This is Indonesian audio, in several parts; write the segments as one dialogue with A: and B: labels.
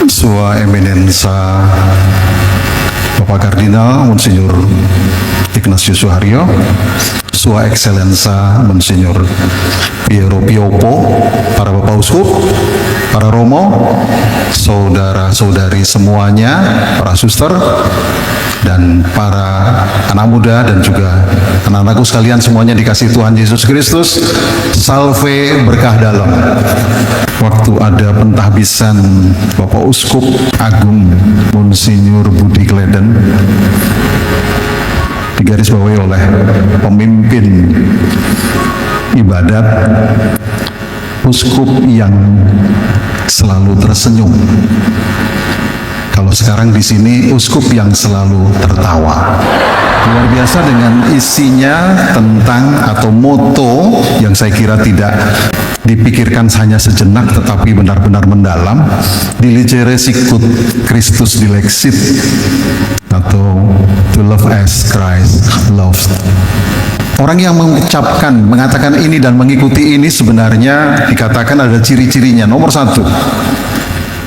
A: Sua Eminenza Bapak Kardinal Monsinyur Ignatius Suharyo, Sua Excellenza Monsinyur Piero Piopo, para Bapak Uskup, para Romo, saudara-saudari semuanya, para suster, dan para anak muda dan juga anak-anakku sekalian semuanya dikasihi Tuhan Yesus Kristus. Salve berkah dalam. Waktu ada pentahbisan Bapak Uskup Agung Monsinyur Budi Kleden, digarisbawahi oleh pemimpin ibadat, uskup yang selalu tersenyum. Kalau sekarang di sini uskup yang selalu tertawa. Luar biasa dengan isinya tentang atau moto yang saya kira tidak dipikirkan hanya sejenak tetapi benar-benar mendalam. Diligere sicut Christus dilexit, atau to love as Christ loves. Orang yang mengatakan ini dan mengikuti ini sebenarnya dikatakan ada ciri-cirinya. Nomor satu,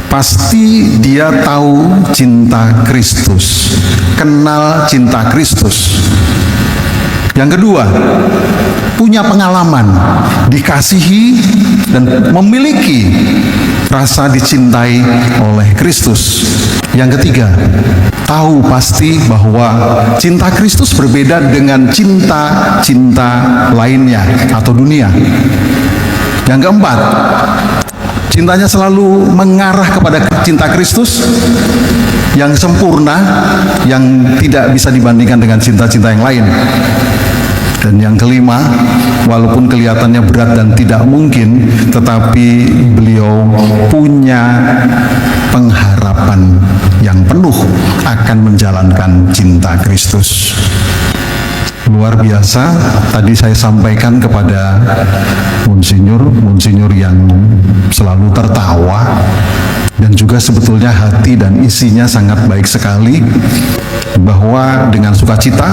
A: pasti dia tahu cinta Kristus, kenal cinta Kristus. Yang kedua, punya pengalaman, dikasihi dan memiliki rasa dicintai oleh Kristus. Yang ketiga, tahu pasti bahwa cinta Kristus berbeda dengan cinta lainnya atau dunia. Yang keempat, cintanya selalu mengarah kepada cinta Kristus yang sempurna, yang tidak bisa dibandingkan dengan cinta-cinta yang lain. Dan yang kelima, walaupun kelihatannya berat dan tidak mungkin, tetapi beliau punya pengharapan yang penuh akan menjalankan cinta Kristus. Luar biasa, tadi saya sampaikan kepada Monsinyur yang selalu tertawa, dan juga sebetulnya hati dan isinya sangat baik sekali, bahwa dengan sukacita,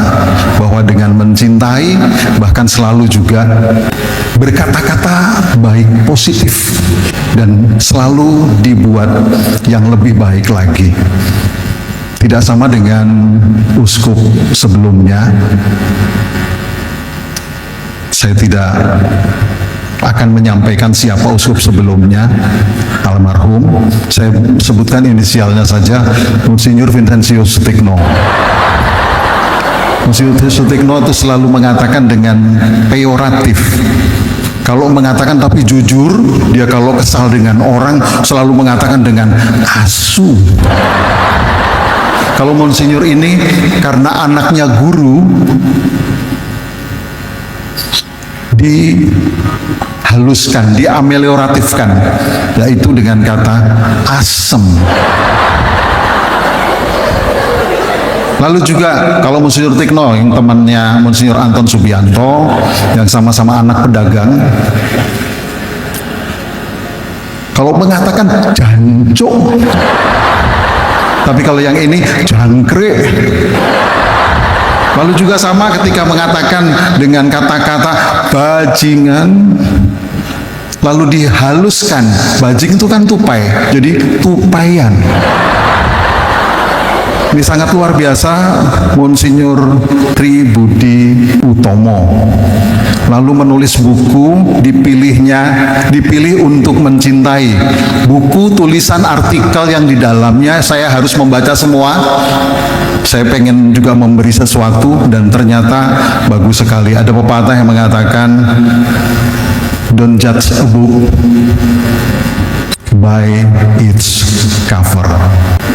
A: bahwa dengan mencintai, bahkan selalu juga berkata-kata baik positif, dan selalu dibuat yang lebih baik lagi. Tidak sama dengan uskup sebelumnya. Saya tidak akan menyampaikan siapa uskup sebelumnya, almarhum. Saya sebutkan inisialnya saja, Monsinyur Vincentius Sutikno. Monsinyur Sutikno itu selalu mengatakan dengan peyoratif. Kalau mengatakan tapi jujur, dia kalau kesal dengan orang selalu mengatakan dengan asu. Kalau Monsinyur ini karena anaknya guru, dihaluskan, diamelioratifkan, yaitu dengan kata asem. Lalu juga kalau Monsinyur Tikno, yang temannya Monsinyur Anton Subianto, yang sama-sama anak pedagang, kalau mengatakan jancuk, tapi kalau yang ini jangkrik. Lalu juga sama ketika mengatakan dengan kata-kata bajingan, lalu dihaluskan. Bajing itu kan tupai, jadi tupayan. Ini sangat luar biasa, Monsinyur Tri Budi Utomo. Lalu menulis buku, dipilih untuk mencintai. Buku, tulisan, artikel yang di dalamnya saya harus membaca semua. Saya pengen juga memberi sesuatu, dan ternyata bagus sekali. Ada pepatah yang mengatakan, don't judge a book by its cover.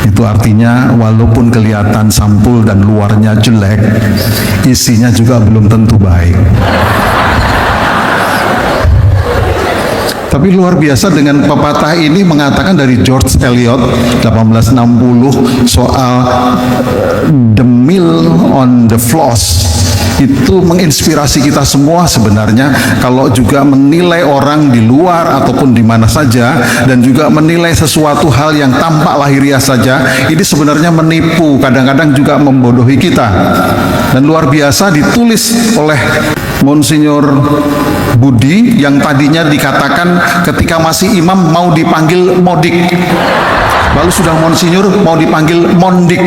A: Itu artinya walaupun kelihatan sampul dan luarnya jelek, isinya juga belum tentu baik. Tapi luar biasa dengan pepatah ini mengatakan dari George Eliot 1860 soal the mill on the floss. Itu menginspirasi kita semua sebenarnya, kalau juga menilai orang di luar ataupun di mana saja, dan juga menilai sesuatu hal yang tampak lahiriah saja, ini sebenarnya menipu, kadang-kadang juga membodohi kita. Dan luar biasa ditulis oleh Monsinyur Budi yang tadinya dikatakan ketika masih imam mau dipanggil modik. Lalu sudah Monsinyur mau dipanggil Mondik.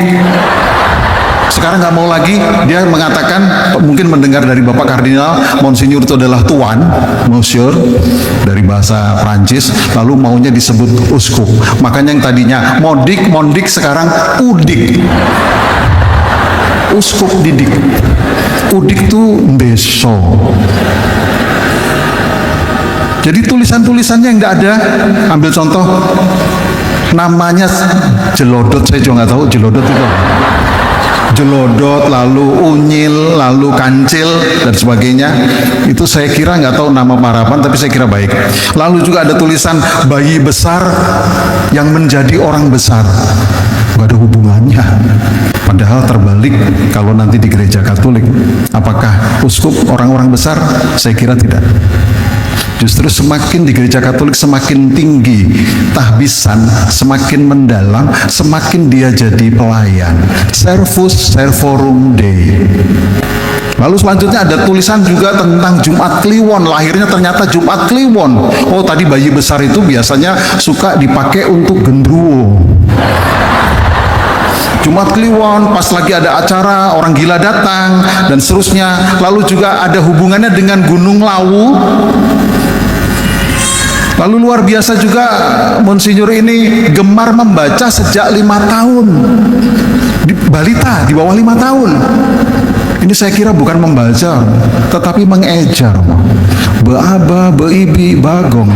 A: Sekarang nggak mau lagi, dia mengatakan, mungkin mendengar dari Bapak Kardinal, Monsinyur itu adalah Tuan, Monsieur, dari bahasa Prancis, lalu maunya disebut uskup. Makanya yang tadinya Mondik sekarang Udik. Uskup didik. Udik itu deso. Jadi tulisan-tulisannya yang tidak ada, ambil contoh, namanya Jelodot, saya juga nggak tahu Jelodot itu. Jelodot, lalu Unyil, lalu Kancil, dan sebagainya. Itu saya kira nggak tahu nama parapan, tapi saya kira baik. Lalu juga ada tulisan bayi besar yang menjadi orang besar. Nggak ada hubungannya. Padahal terbalik kalau nanti di gereja Katolik. Apakah uskup orang-orang besar? Saya kira tidak. Justru semakin di gereja Katolik semakin tinggi tahbisan, semakin mendalam, semakin dia jadi pelayan. Servus servorum Dei. Lalu selanjutnya ada tulisan juga tentang Jumat Kliwon. Lahirnya ternyata Jumat Kliwon. Oh, tadi bayi besar itu biasanya suka dipakai untuk gendruwo. Jumat Kliwon, pas lagi ada acara, orang gila datang, dan seterusnya. Lalu juga ada hubungannya dengan Gunung Lawu. Lalu luar biasa juga Monsinyur ini gemar membaca sejak 5 tahun. Balita di bawah 5 tahun. Ini saya kira bukan membaca, tetapi mengejar. Beaba, beibi, bagong.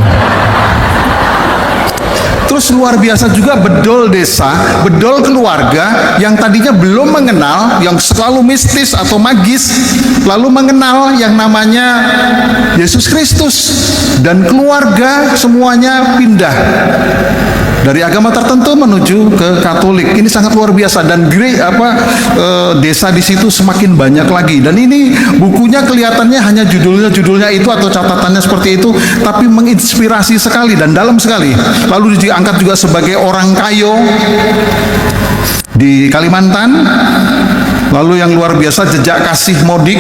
A: Terus luar biasa juga bedol desa, bedol keluarga yang tadinya belum mengenal, yang selalu mistis atau magis, lalu mengenal yang namanya Yesus Kristus, dan keluarga semuanya pindah dari agama tertentu menuju ke Katolik. Ini sangat luar biasa, dan desa di situ semakin banyak lagi. Dan ini bukunya kelihatannya hanya judulnya itu atau catatannya seperti itu, tapi menginspirasi sekali dan dalam sekali. Lalu diangkat juga sebagai orang kayo di Kalimantan. Lalu yang luar biasa jejak kasih Modik,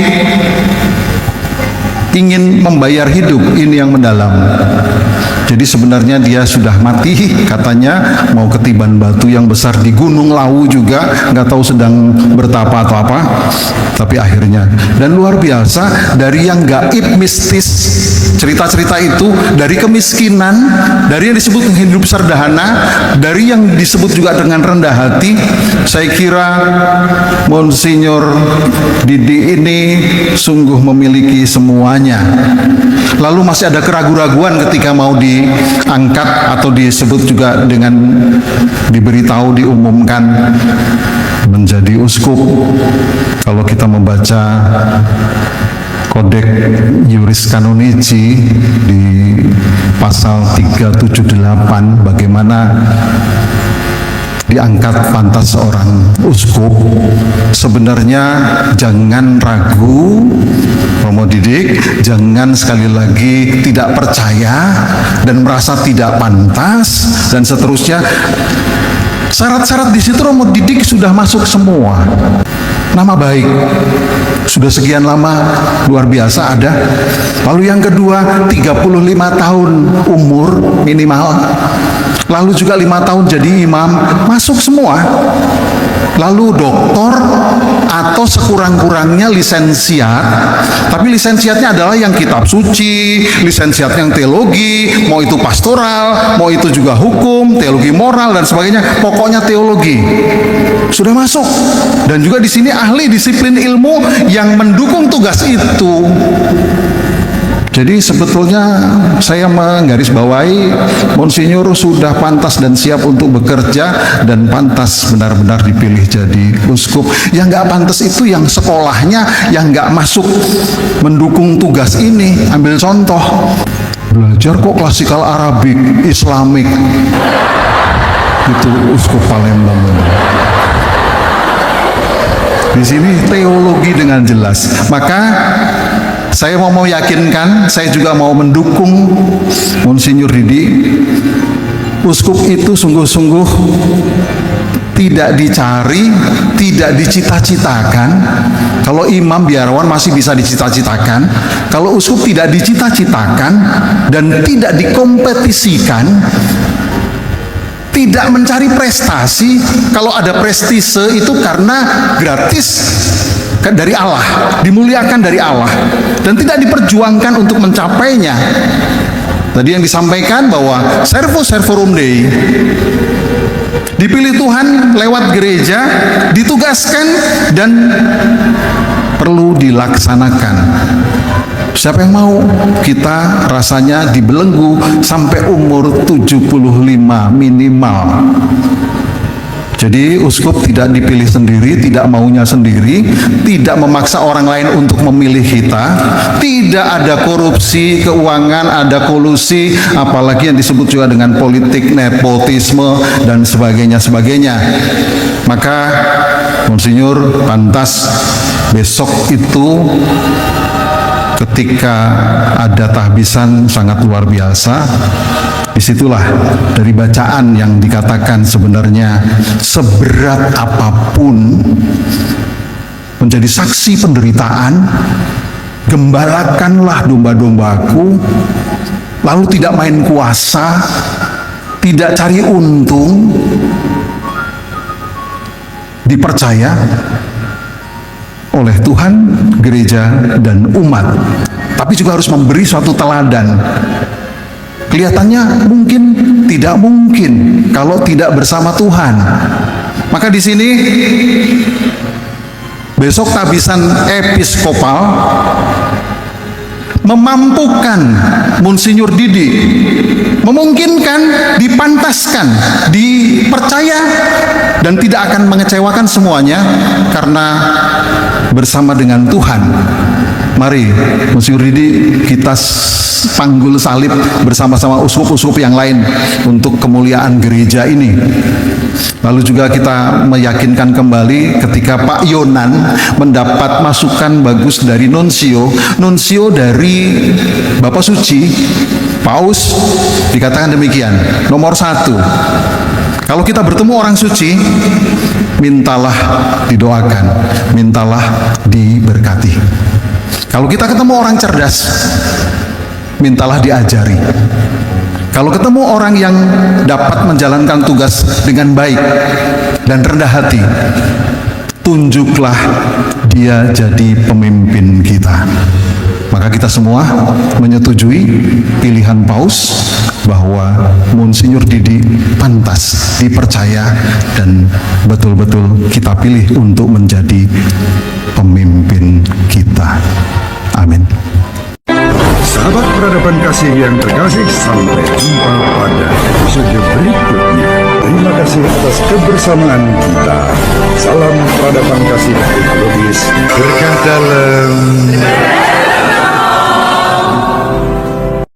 A: ingin membayar hidup, ini yang mendalam. Jadi sebenarnya dia sudah mati, katanya mau ketiban batu yang besar di Gunung Lawu juga, nggak tahu sedang bertapa atau apa, tapi akhirnya. Dan luar biasa, dari yang gaib mistis, cerita-cerita itu, dari kemiskinan, dari yang disebut hidup sederhana, dari yang disebut juga dengan rendah hati, saya kira Monsinyur Didi ini sungguh memiliki semuanya. Lalu masih ada keraguan-raguan ketika mau diangkat atau disebut juga dengan diberitahu, diumumkan menjadi uskup. Kalau kita membaca Kodeks Iuris Canonici di pasal 378, bagaimana diangkat pantas seorang uskup. Sebenarnya jangan ragu, Romo Didik, jangan sekali lagi tidak percaya dan merasa tidak pantas dan seterusnya. Syarat-syarat di situ Romo Didik sudah masuk semua. Nama baik sudah sekian lama, luar biasa ada. Lalu yang kedua, 35 tahun umur minimal. Lalu juga 5 tahun jadi imam, masuk semua. Lalu doktor atau sekurang-kurangnya lisensiat, tapi lisensiatnya adalah yang kitab suci, lisensiat yang teologi, mau itu pastoral, mau itu juga hukum, teologi moral dan sebagainya, pokoknya teologi. Sudah masuk. Dan juga di sini ahli disiplin ilmu yang mendukung tugas itu. Jadi sebetulnya saya menggarisbawahi Monsinyur sudah pantas dan siap untuk bekerja dan pantas benar-benar dipilih jadi uskup. Yang nggak pantas itu yang sekolahnya yang nggak masuk mendukung tugas ini. Ambil contoh, belajar kok klasikal Arabik, Islamik, itu uskup Palembang. Di sini teologi dengan jelas. Maka saya mau yakinkan, saya juga mau mendukung Monsinyur Didi. Uskup itu sungguh-sungguh tidak dicari, tidak dicita-citakan. Kalau imam biarawan masih bisa dicita-citakan. Kalau uskup tidak dicita-citakan dan tidak dikompetisikan. Tidak mencari prestasi. Kalau ada prestise itu karena gratis dari Allah, dimuliakan dari Allah, dan tidak diperjuangkan untuk mencapainya. Tadi yang disampaikan bahwa servo Dei, dipilih Tuhan lewat gereja, ditugaskan dan perlu dilaksanakan. Siapa yang mau? Kita rasanya dibelenggu sampai umur 75 minimal. Jadi uskup tidak dipilih sendiri, tidak maunya sendiri, tidak memaksa orang lain untuk memilih kita, tidak ada korupsi keuangan, ada kolusi, apalagi yang disebut juga dengan politik nepotisme dan sebagainya. Maka Monsinyur pantas besok itu ketika ada tahbisan sangat luar biasa. Disitulah dari bacaan yang dikatakan sebenarnya seberat apapun menjadi saksi penderitaan, gembalakanlah domba-dombaku, lalu tidak main kuasa, tidak cari untung, dipercaya oleh Tuhan, gereja, dan umat, tapi juga harus memberi suatu teladan. Kelihatannya mungkin, tidak mungkin kalau tidak bersama Tuhan. Maka di sini besok tahbisan episkopal memampukan Monsinyur Didi, memungkinkan, dipantaskan, dipercaya, dan tidak akan mengecewakan semuanya karena bersama dengan Tuhan. Mari Monsinyur Didi kita panggul salib bersama-sama uskup-uskup yang lain untuk kemuliaan gereja ini. Lalu juga kita meyakinkan kembali ketika Pak Yonan mendapat masukan bagus dari nuncio dari Bapak Suci, Paus, dikatakan demikian, nomor 1, kalau kita bertemu orang suci, mintalah didoakan, mintalah diberkati. Kalau kita ketemu orang cerdas, mintalah diajari. Kalau ketemu orang yang dapat menjalankan tugas dengan baik dan rendah hati, tunjuklah dia jadi pemimpin kita. Maka kita semua menyetujui pilihan Paus bahwa Monsinyur Didi pantas dipercaya dan betul-betul kita pilih untuk menjadi pemimpin kita. Amin.
B: Sahabat peradaban kasih yang terkasih, sampai jumpa pada episode berikutnya. Terima kasih atas kebersamaan kita. Salam peradaban kasih dari Logis. Berkah dalam